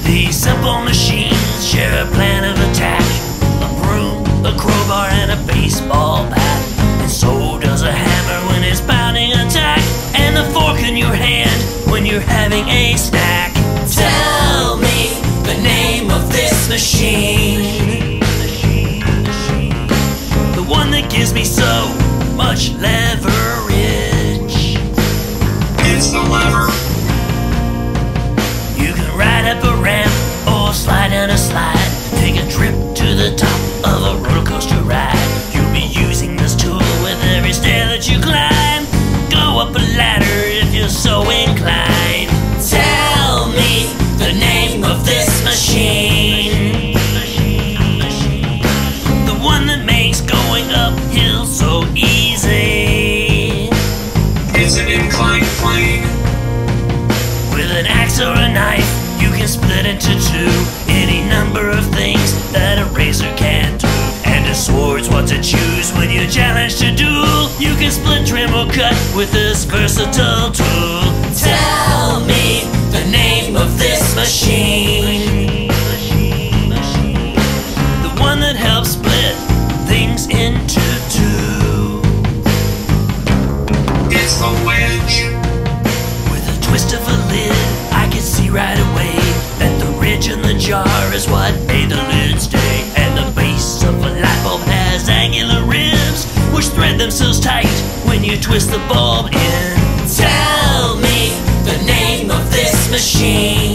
These simple machines share a plan of attack: a broom, a crowbar, and a baseball bat. And so does a hammer when it's pounding a tack, and the fork in your hand when you're having a snack. Tell me the name of this machine, the one that gives me so much leverage. It's the lever. You can ride up a ramp or slide down a slide, take a trip to the top of a roller coaster ride. You'll be using this tool with every stair that you climb. Go up a ladder if you're so inclined. Tell me the name of this machine, the one that makes going uphill so easy. It's an inclined plane. With an axe or a knife, you can split into two any number of things that a razor can't do. And a sword's what to choose when you're challenged to duel. You can split, trim, or cut with this versatile tool. Tell me the name of this machine, the one that helps split things into two. It's the wedge. With a twist of a lid, I can see right away that the ridge in the jar is what made the lid stay. And the base of a light bulb has angular ribs, which thread themselves tight when you twist the bulb in. Tell me the name of this machine,